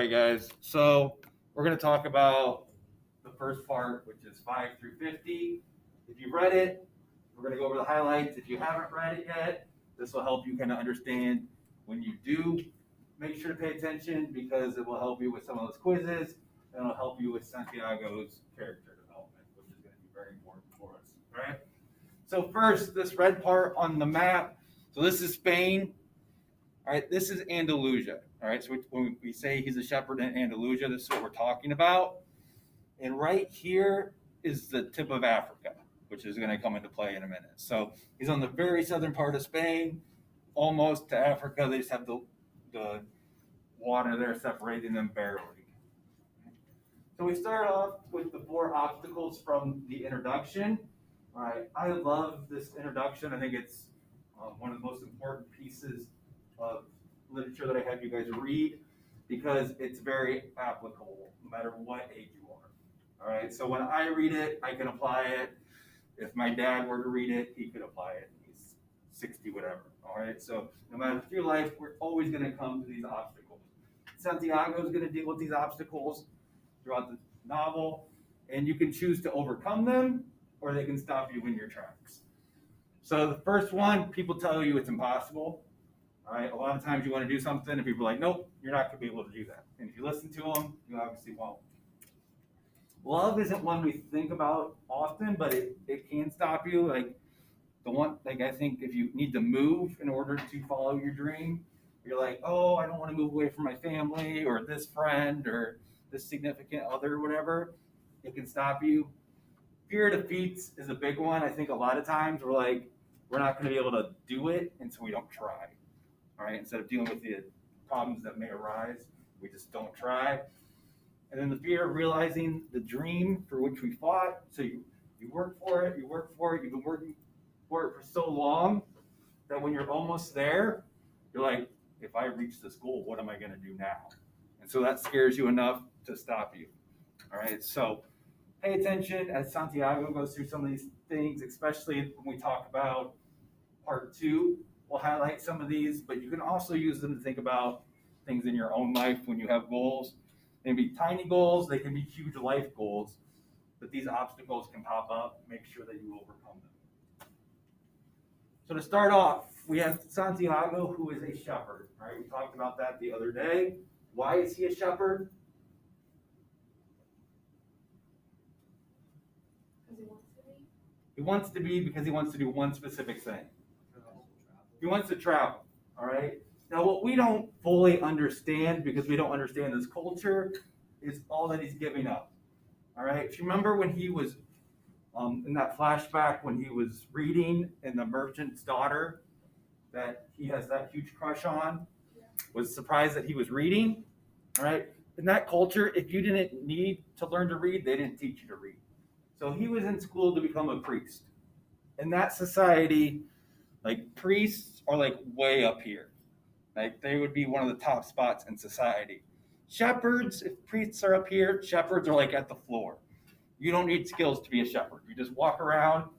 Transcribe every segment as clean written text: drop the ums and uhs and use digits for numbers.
right, guys. So we're going to talk about the first part, which is 5 through 50. If you read it, we're going to go over the highlights. If you haven't read it yet, this will help you kind of understand when you do. Make sure to pay attention because it will help you with some of those quizzes and it'll help you with Santiago's character development, which is going to be very important for us. All right. So first, this red part on the map. So this is Spain. All right, this is Andalusia. All right, so when we say he's a shepherd in Andalusia, this is what we're talking about. And right here is the tip of Africa, which is going to come into play in a minute. So he's on the very southern part of Spain, almost to Africa. They just have the water there separating them barely. So we start off with the 4 obstacles from the introduction. All right, I love this introduction. I think it's one of the most important pieces of literature that I have you guys read because it's very applicable no matter what age you are. All right, so when I read it, I can apply it. If my dad were to read it, he could apply it. He's 60, whatever. All right, so no matter through life, we're always going to come to these obstacles. Santiago is going to deal with these obstacles throughout the novel, and you can choose to overcome them or they can stop you in your tracks. So the first one, people tell you it's impossible. All right, a lot of times you want to do something and people are like, nope, you're not going to be able to do that. And if you listen to them, you obviously won't. Love isn't one we think about often, but it can stop you. Like I think if you need to move in order to follow your dream, you're like, oh, I don't want to move away from my family or this friend or this significant other or whatever, it can stop you. Fear of defeats is a big one. I think a lot of times we're like, we're not going to be able to do it, and so we don't try. All right, instead of dealing with the problems that may arise, we just don't try. And then the fear of realizing the dream for which we fought. So you work for it, you've been working for it for so long that when you're almost there, you're like, if I reach this goal, what am I going to do now? And so that scares you enough to stop you. All right, so pay attention as Santiago goes through some of these things, especially when we talk about part 2. We'll highlight some of these, but you can also use them to think about things in your own life when you have goals. They can be tiny goals, they can be huge life goals, but these obstacles can pop up. Make sure that you overcome them. So to start off, we have Santiago, who is a shepherd. All right, we talked about that the other day. Why is he a shepherd? He wants to be because he wants to do one specific thing. He wants to travel, all right? Now, what we don't fully understand because we don't understand this culture is all that he's giving up, all right? If you remember when he was in that flashback when he was reading and the merchant's daughter that he has that huge crush on was surprised that he was reading, all right? In that culture, if you didn't need to learn to read, they didn't teach you to read. So he was in school to become a priest. In that society, like priests are like way up here. Like they would be one of the top spots in society. Shepherds, if priests are up here, shepherds are like at the floor. You don't need skills to be a shepherd. You just walk around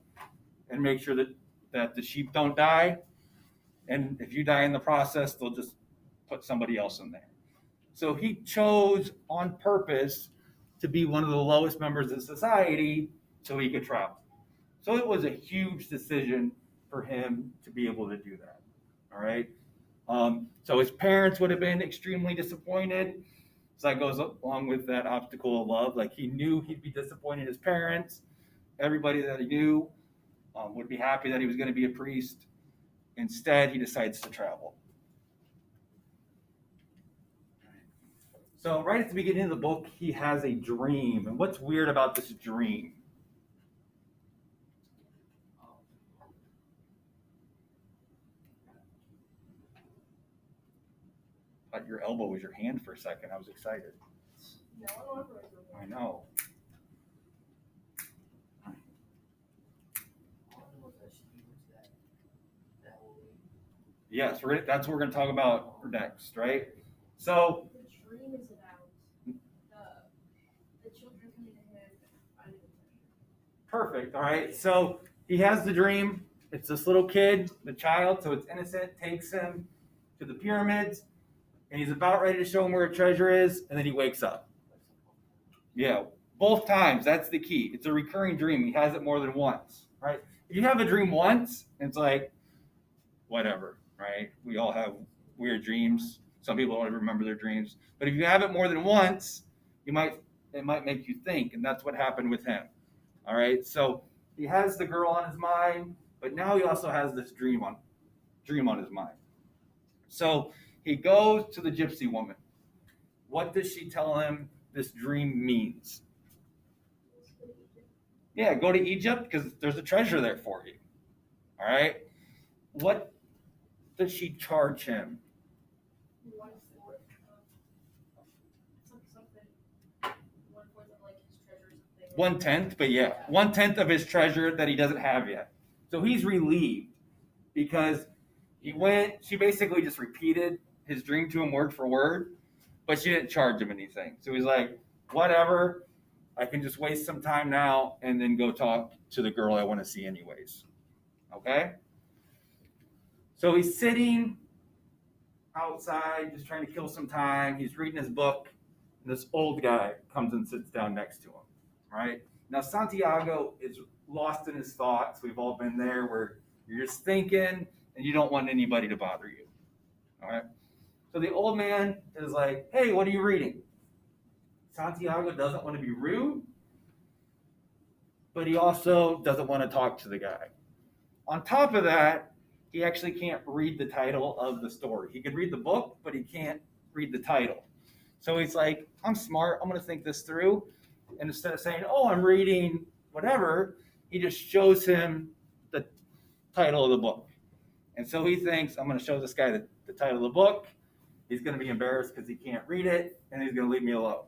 and make sure that the sheep don't die. And if you die in the process, they'll just put somebody else in there. So he chose on purpose to be one of the lowest members of society so he could travel. So it was a huge decision for him to be able to do that. All right. So his parents would have been extremely disappointed. So that goes along with that obstacle of love. Like he knew he'd be disappointed his parents. Everybody that he knew would be happy that he was going to be a priest. Instead, he decides to travel. So right at the beginning of the book, he has a dream. And what's weird about this dream? I thought your elbow was your hand for a second. I was excited. I know. Yes, that's what we're going to talk about next, right? So the dream is about the children coming to him and finding the treasure. Perfect. All right. So he has the dream. It's this little kid, the child, so it's innocent, takes him to the pyramids. and he's about ready to show him where a treasure is, and then he wakes up. Yeah, both times. That's the key. It's a recurring dream. He has it more than once, right? If you have a dream once, it's like, whatever, right? We all have weird dreams. Some people don't even remember their dreams. But if you have it more than once, it might make you think, and that's what happened with him. All right, so he has the girl on his mind, but now he also has this dream on his mind. So he goes to the gypsy woman. What does she tell him this dream means? Yeah, go to Egypt because there's a treasure there for you. All right. What does she charge him? 1/4 of something. 1/4 of like his treasure or something. 1/10, but yeah, 1/10 of his treasure that he doesn't have yet. So he's relieved because she basically just repeated his dream to him word for word, but she didn't charge him anything. So he's like, whatever, I can just waste some time now and then go talk to the girl I want to see anyways. Okay? So he's sitting outside just trying to kill some time. He's reading his book, and this old guy comes and sits down next to him, right? Now, Santiago is lost in his thoughts. We've all been there where you're just thinking and you don't want anybody to bother you, all right? So the old man is like, hey, what are you reading? Santiago doesn't want to be rude, but he also doesn't want to talk to the guy. On top of that, he actually can't read the title of the story. He could read the book, but he can't read the title. So he's like, I'm smart. I'm going to think this through. And instead of saying, oh, I'm reading whatever, he just shows him the title of the book. And so he thinks, I'm going to show this guy the title of the book. He's going to be embarrassed because he can't read it, and he's going to leave me alone.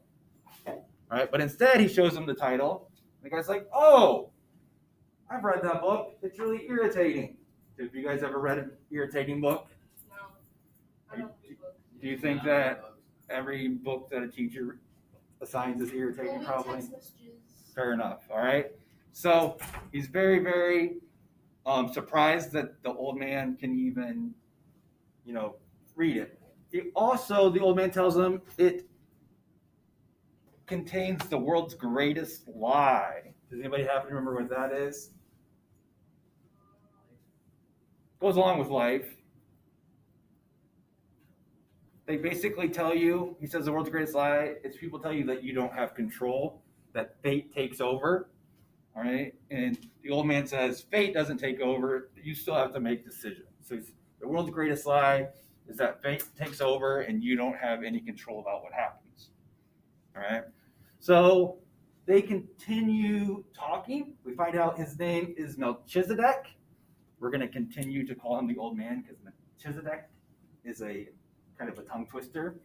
All right, but instead he shows him the title. And the guy's like, oh, I've read that book. It's really irritating. Have you guys ever read an irritating book? No, I don't read books. Do you think that every book that a teacher assigns is irritating? Only Probably. text messages. Fair enough. All right. So he's very, very surprised that the old man can even, read it. The old man tells him it contains the world's greatest lie. Does anybody happen to remember what that is? Goes along with life. They basically tell you, he says the world's greatest lie, it's people tell you that you don't have control, that fate takes over. All right. And the old man says, fate doesn't take over. You still have to make decisions. So the world's greatest lie is that fate takes over and you don't have any control about what happens. All right. So they continue talking. We find out his name is Melchizedek. We're going to continue to call him the old man because Melchizedek is a kind of a tongue twister.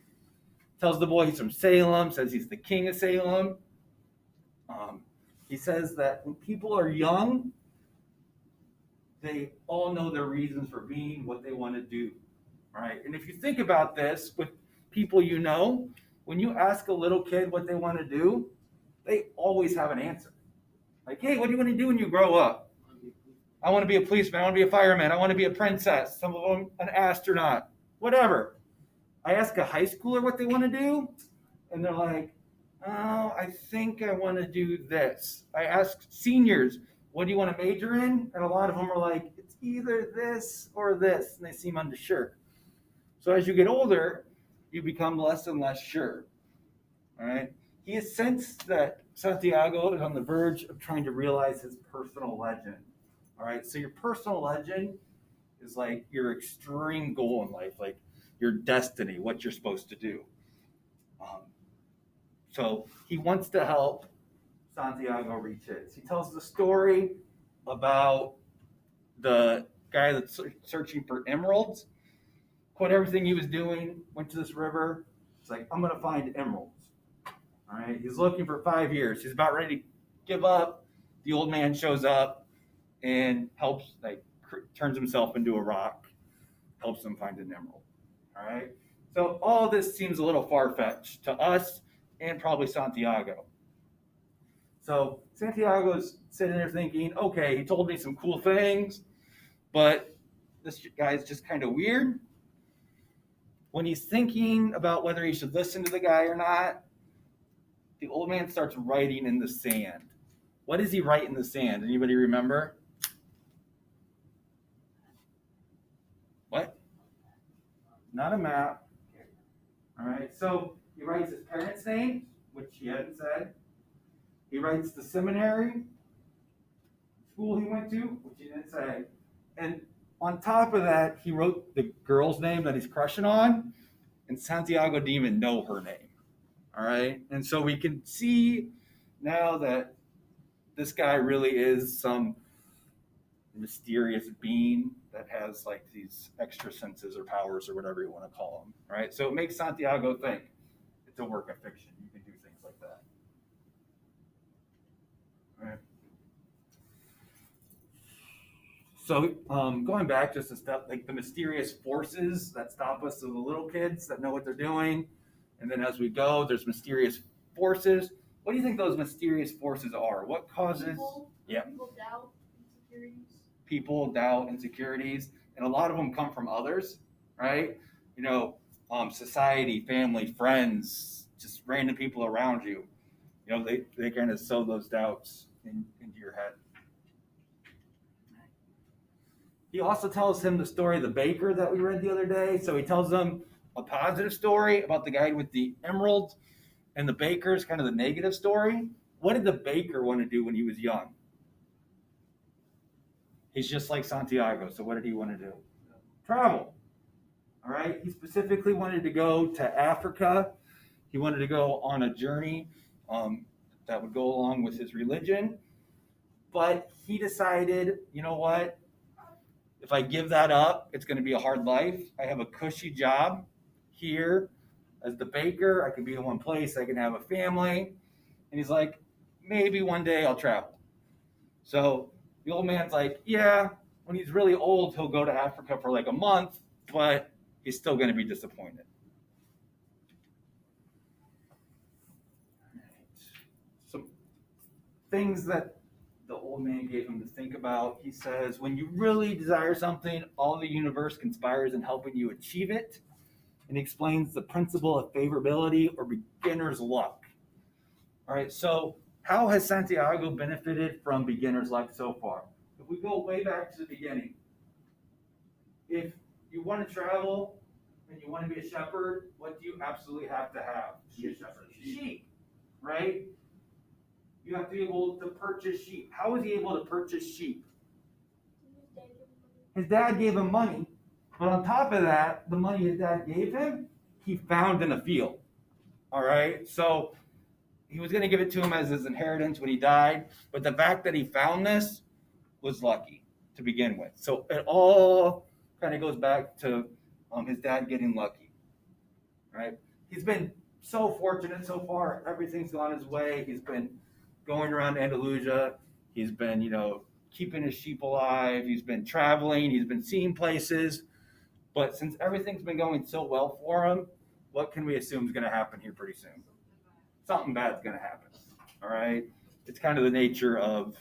Tells the boy he's from Salem, says he's the king of Salem. He says that when people are young, they all know their reasons for being, what they want to do, right? And if you think about this with people you know, when you ask a little kid what they want to do, they always have an answer. Like, hey, what do you want to do when you grow up? I want to be a policeman. I want to be a fireman. I want to be a princess. Some of them an astronaut, whatever. I ask a high schooler what they want to do, and they're like, oh, I think I want to do this. I ask seniors, what do you want to major in? And a lot of them are like, it's either this or this, and they seem unsure. So as you get older, you become less and less sure. All right? He has sensed that Santiago is on the verge of trying to realize his personal legend. All right? So your personal legend is like your extreme goal in life, like your destiny, what you're supposed to do. So he wants to help Santiago reach his. He tells the story about the guy that's searching for emeralds, quit everything he was doing, went to this river. He's like, I'm going to find emeralds. All right. He's looking for 5 years. He's about ready to give up. The old man shows up and helps, turns himself into a rock, helps him find an emerald. All right. So all this seems a little far-fetched to us and probably Santiago. So Santiago's sitting there thinking, okay, he told me some cool things, but this guy's just kind of weird. When he's thinking about whether he should listen to the guy or not, the old man starts writing in the sand. What does he write in the sand? Anybody remember? What? Not a map. All right, so he writes his parents' name, which he hadn't said. He writes the seminary, school he went to, which he didn't say. And on top of that, he wrote the girl's name that he's crushing on, and Santiago didn't even know her name. All right, and so we can see now that this guy really is some mysterious being that has like these extra senses or powers or whatever you want to call them, right? So it makes Santiago think it's a work of fiction. You can do things like that. Right. So going back just to stuff like the mysterious forces that stop us, so the little kids that know what they're doing, and then as we go, there's mysterious forces. What do you think those mysterious forces are? What causes People doubt insecurities. People doubt insecurities, and a lot of them come from others, right? You know, society, family, friends, just random people around you. You know, they kind of sow those doubts into your head. He also tells him the story of the baker that we read the other day. So he tells them a positive story about the guy with the emerald, and the baker is kind of the negative story. What did the baker want to do when he was young? He's just like Santiago. So what did he want to do? Travel. All right. He specifically wanted to go to Africa. He wanted to go on a journey that would go along with his religion. But he decided, you know what? If I give that up, it's going to be a hard life. I have a cushy job here as the baker. I can be in one place. I can have a family. And he's like, maybe one day I'll travel. So the old man's like, yeah, when he's really old, he'll go to Africa for like a month, but he's still going to be disappointed. Some things that the old man gave him to think about. He says, when you really desire something, all the universe conspires in helping you achieve it. And he explains the principle of favorability or beginner's luck. All right, so how has Santiago benefited from beginner's luck so far? If we go way back to the beginning, if you want to travel and you want to be a shepherd, what do you absolutely have to have to be a shepherd? Sheep, right? You have to be able to purchase sheep. How was he able to purchase sheep? His dad gave him money, but on top of that, the money his dad gave him, he found in a field. All right, so he was going to give it to him as his inheritance when he died, but the fact that he found this was lucky to begin with. So it all kind of goes back to his dad getting lucky, right? He's been so fortunate so far. Everything's gone his way. He's been going around Andalusia. He's been, keeping his sheep alive. He's been traveling. He's been seeing places. But since everything's been going so well for him, what can we assume is going to happen here pretty soon? Something bad's going to happen, all right? It's kind of the nature of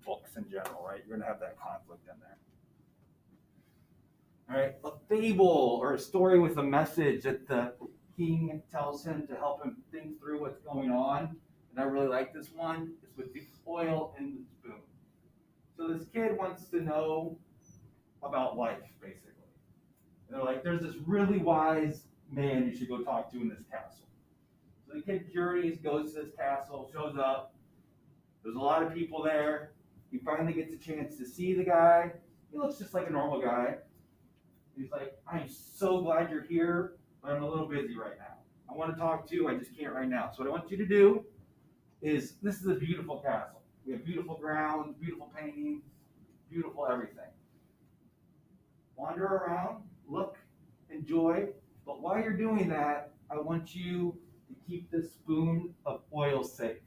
books in general, right? You're going to have that conflict in there. All right, a fable or a story with a message that the king tells him to help him think through what's going on. And I really like this one. It's with the oil and the spoon. So this kid wants to know about life, basically. And they're like, there's this really wise man you should go talk to in this castle. So the kid journeys, goes to this castle, shows up. There's a lot of people there. He finally gets a chance to see the guy. He looks just like a normal guy. He's like, I'm so glad you're here, but I'm a little busy right now. I want to talk to you, I just can't right now. So what I want you to do is, this is a beautiful castle. We have beautiful grounds, beautiful paintings, beautiful everything. Wander around, look, enjoy, but while you're doing that, I want you to keep this spoon of oil safe.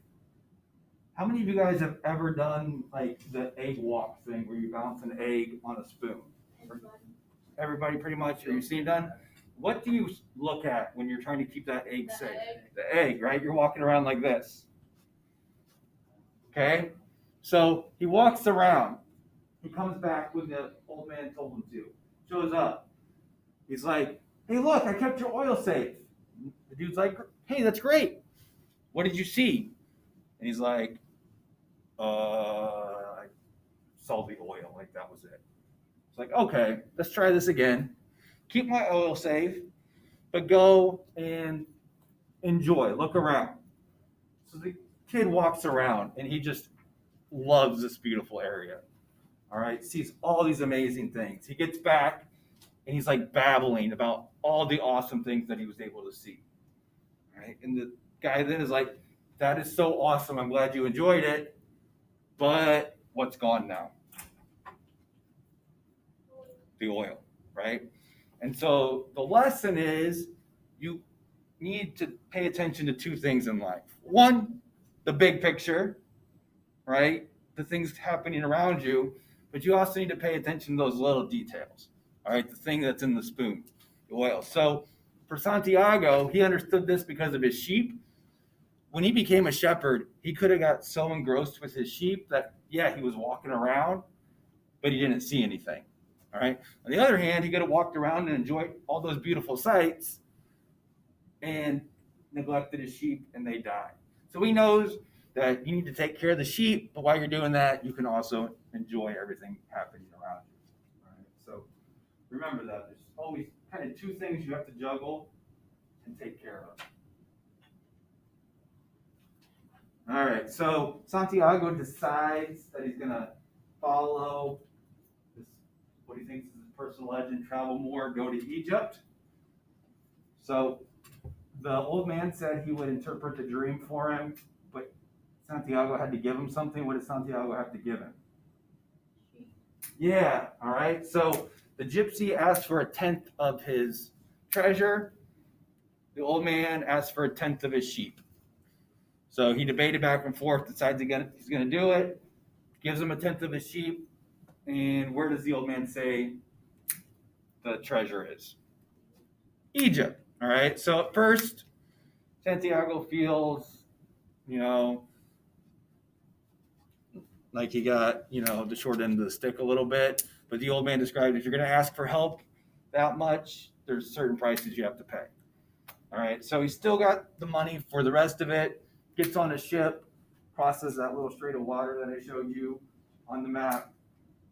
How many of you guys have ever done like the egg walk thing where you bounce an egg on a spoon? Everybody pretty much, are you seeing done? What do you look at when you're trying to keep that egg safe? The egg, right? You're walking around like this. Okay? So he walks around. He comes back when the old man told him to. Shows up. He's like, hey, look, I kept your oil safe. The dude's like, hey, that's great. What did you see? And he's like, I saw the oil. Like, that was it. It's like, okay, let's try this again. Keep my oil safe, but go and enjoy. Look around. So the kid walks around and he just loves this beautiful area. All right, sees all these amazing things. He gets back and he's like babbling about all the awesome things that he was able to see. All right, and the guy then is like, that is so awesome. I'm glad you enjoyed it, but what's gone now? The oil, right? And so the lesson is you need to pay attention to two things in life. One, the big picture, right? The things happening around you, but you also need to pay attention to those little details, all right? The thing that's in the spoon, the oil. So for Santiago, he understood this because of his sheep. When he became a shepherd, he could have got so engrossed with his sheep that, yeah, he was walking around, but he didn't see anything, all right? On the other hand, he could have walked around and enjoyed all those beautiful sights and neglected his sheep and they died. So he knows that you need to take care of the sheep, but while you're doing that, you can also enjoy everything happening around you. All right? So remember that. There's always kind of two things you have to juggle and take care of. All right, so Santiago decides that he's going to follow this, what he thinks is his personal legend, travel more, go to Egypt. So the old man said he would interpret the dream for him, but Santiago had to give him something. What did Santiago have to give him? Yeah, all right. So the gypsy asked for 1/10 of his treasure. The old man asked for 1/10 of his sheep. So he debated back and forth, decides he's going to do it, gives him 1/10 of his sheep. And where does the old man say the treasure is? Egypt. All right. So at first, Santiago feels, like he got, the short end of the stick a little bit. But the old man described, if you're going to ask for help that much, there's certain prices you have to pay. All right. So he's still got the money for the rest of it, gets on a ship, crosses that little strait of water that I showed you on the map.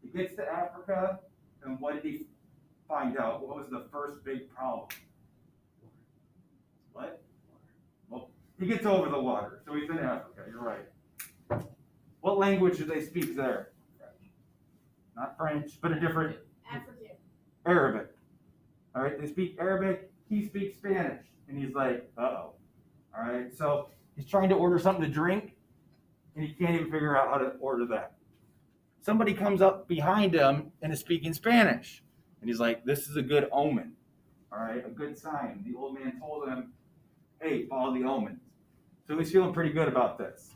He gets to Africa, and what did he find out? What was the first big problem? What? Well, he gets over the water, so he's in Africa. You're right. What language do they speak there? Not French, but a different. African. Arabic. All right, they speak Arabic. He speaks Spanish, and he's like, uh-oh. All right, so he's trying to order something to drink, and he can't even figure out how to order that. Somebody comes up behind him and is speaking Spanish, and he's like, this is a good omen. All right, a good sign. The old man told him, hey, follow the omens. So he's feeling pretty good about this.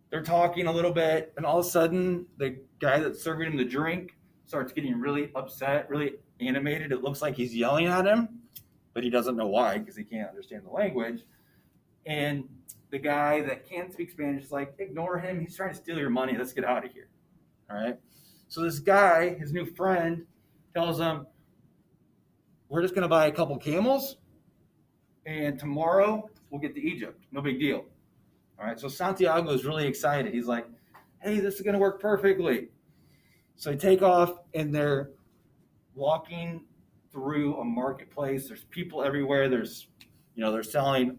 They're talking a little bit, and all of a sudden, the guy that's serving him the drink starts getting really upset, really animated. It looks like he's yelling at him, but he doesn't know why because he can't understand the language. And the guy that can't speak Spanish is like, ignore him. He's trying to steal your money. Let's get out of here. All right? So this guy, his new friend, tells him, we're just going to buy a couple camels, and tomorrow we'll get to Egypt. No big deal. All right, so Santiago is really excited. He's like, hey, this is going to work perfectly. So they take off, and they're walking through a marketplace. There's people everywhere. There's, they're selling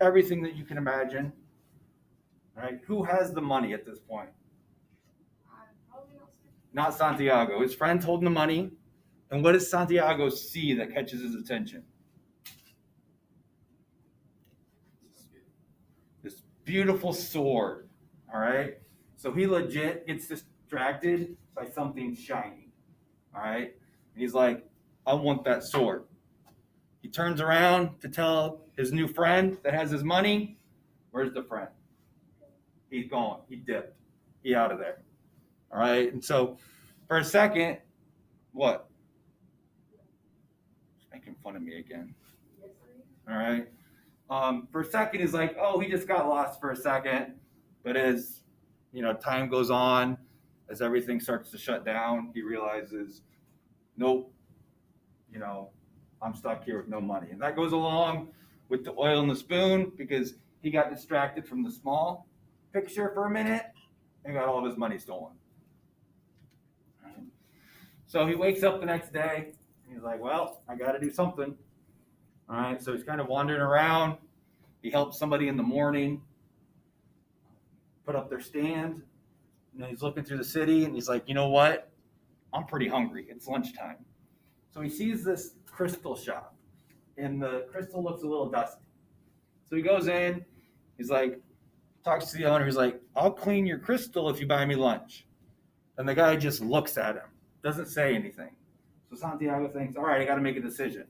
everything that you can imagine. All right, who has the money at this point? Not Santiago. His friend's holding the money. And what does Santiago see that catches his attention? This beautiful sword, all right? So he legit gets distracted by something shiny, all right? And he's like, I want that sword. He turns around to tell his new friend that has his money, where's the friend? He's gone. He dipped. He out of there, all right? And so for a second, what? He's making fun of me again, all right? For a second, he's like, oh, he just got lost for a second. But as, time goes on, as everything starts to shut down, he realizes, nope, I'm stuck here with no money. And that goes along with the oil in the spoon because he got distracted from the small picture for a minute and got all of his money stolen. So he wakes up the next day and he's like, well, I got to do something. All right. So he's kind of wandering around. He helps somebody in the morning put up their stand. And he's looking through the city and he's like, you know what? I'm pretty hungry. It's lunchtime. So he sees this crystal shop and the crystal looks a little dusty. So he goes in, he's like, talks to the owner, he's like, I'll clean your crystal if you buy me lunch. And the guy just looks at him, doesn't say anything. So Santiago thinks, all right, I got to make a decision.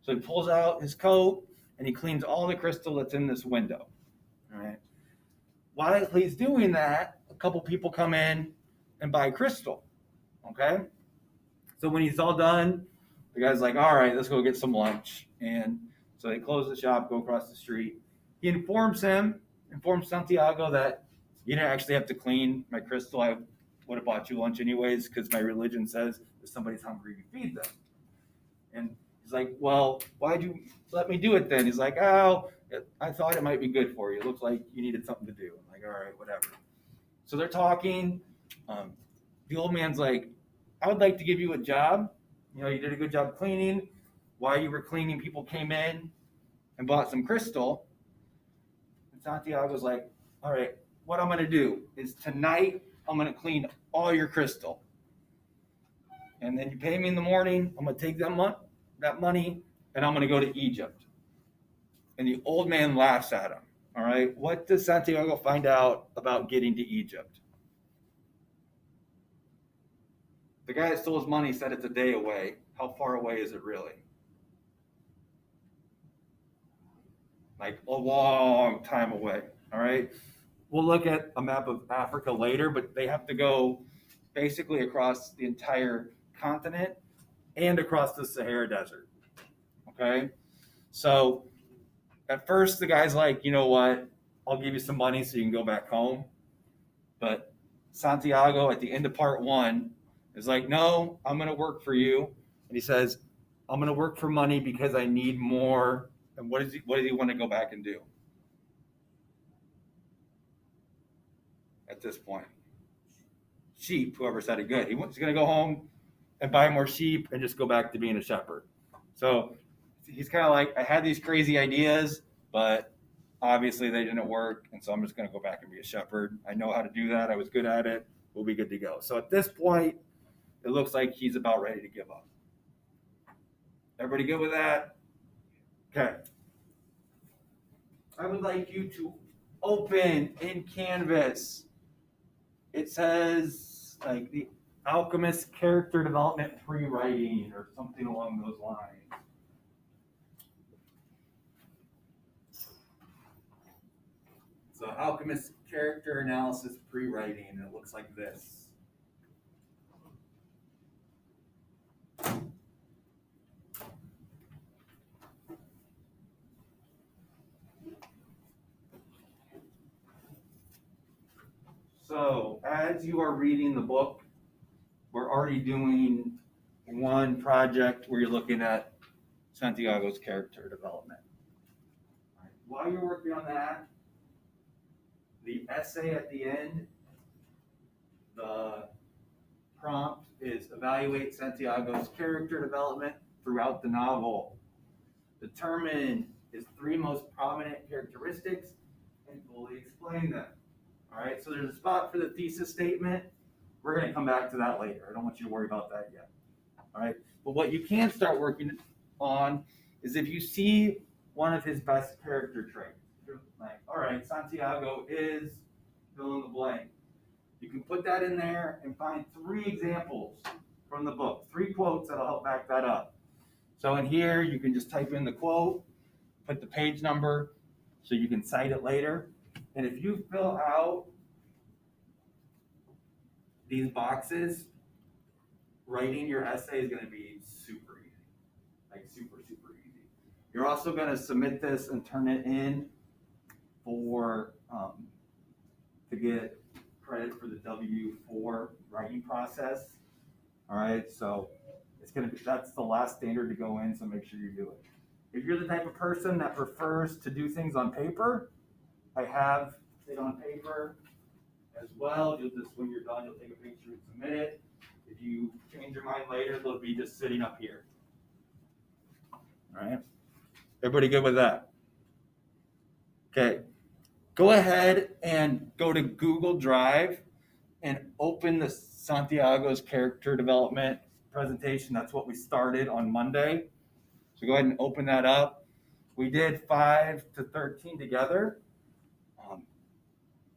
So he pulls out his coat and he cleans all the crystal that's in this window. All right. While he's doing that, a couple people come in and buy crystal. Okay. So when he's all done, the guy's like, all right, let's go get some lunch. And so they close the shop, go across the street. He informs Santiago that you didn't actually have to clean my crystal. I would have bought you lunch anyways because my religion says if somebody's hungry, you feed them. And he's like, well, why'd you let me do it then? He's like, oh, I thought it might be good for you. It looks like you needed something to do. I'm like, all right, whatever. So they're talking. The old man's like, I would like to give you a job. You did a good job cleaning. While you were cleaning, people came in and bought some crystal. And Santiago's like, all right, what I'm going to do is tonight I'm going to clean all your crystal. And then you pay me in the morning. I'm going to take that money and I'm going to go to Egypt. And the old man laughs at him. All right, what does Santiago find out about getting to Egypt? The guy that stole his money said it's a day away. How far away is it really? Like a long time away. All right. We'll look at a map of Africa later, but they have to go basically across the entire continent and across the Sahara Desert. Okay. So at first the guy's like, you know what? I'll give you some money so you can go back home. But Santiago at the end of part 1 is like, no, I'm going to work for you. And he says, I'm going to work for money because I need more. And what does he want to go back and do at this point? Sheep, whoever said it good. He's going to go home and buy more sheep and just go back to being a shepherd. So he's kind of like, I had these crazy ideas, but obviously they didn't work. And so I'm just going to go back and be a shepherd. I know how to do that. I was good at it. We'll be good to go. So at this point, it looks like he's about ready to give up. Everybody good with that? Okay. I would like you to open in Canvas. It says like the Alchemist Character Development Pre-Writing or something along those lines. So Alchemist Character Analysis Pre-Writing, and it looks like this. So as you are reading the book, we're already doing one project where you're looking at Santiago's character development. Right. While you're working on that, the essay at the end, the prompt is evaluate Santiago's character development throughout the novel. Determine his 3 most prominent characteristics and fully explain them. All right, so there's a spot for the thesis statement. We're going to come back to that later. I don't want you to worry about that yet. All right, but what you can start working on is if you see one of his best character traits. You're like, all right, Santiago is fill in the blank. You can put that in there and find 3 examples from the book, 3 quotes that'll help back that up. So in here, you can just type in the quote, put the page number so you can cite it later. And if you fill out these boxes, writing your essay is going to be super easy. Like super, super easy. You're also going to submit this and turn it in for to get credit for the W4 writing process. All right, so That's the last standard to go in, so make sure you do it. If you're the type of person that prefers to do things on paper, I have it on paper as well. You'll just, when you're done, you'll take a picture and submit it. If you change your mind later, they'll be just sitting up here. All right? Everybody good with that? Okay. Go ahead and go to Google Drive and open the Santiago's character development presentation. That's what we started on Monday. So go ahead and open that up. We did 5 to 13 together.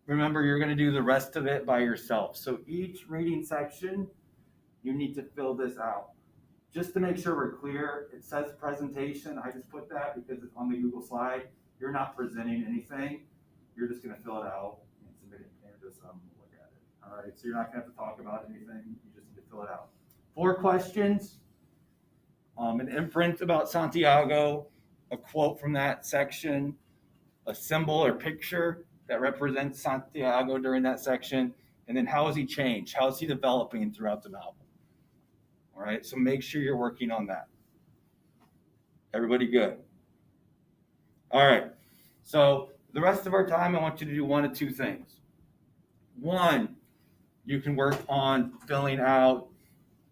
Remember, you're going to do the rest of it by yourself. So each reading section, you need to fill this out. Just to make sure we're clear, it says presentation. I just put that because it's on the Google slide. You're not presenting anything. You're just going to fill it out and submit it and just look at it. All right, so you're not going to have to talk about anything. You just need to fill it out. 4 questions, an imprint about Santiago, a quote from that section, a symbol or picture that represents Santiago during that section, and then how has he changed? How is he developing throughout the novel? All right, so make sure you're working on that. Everybody good? All right, so the rest of our time, I want you to do 1 of 2 things. 1, you can work on filling out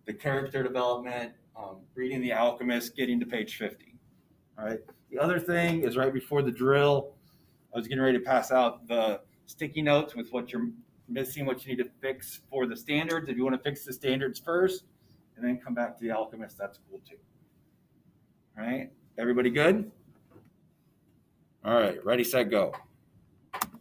the character development, reading The Alchemist, getting to page 50. All right, the other thing is right before the drill, I was getting ready to pass out the sticky notes with what you're missing, what you need to fix for the standards. If you want to fix the standards first and then come back to The Alchemist, that's cool too. All right, everybody good? All right, ready, set, go.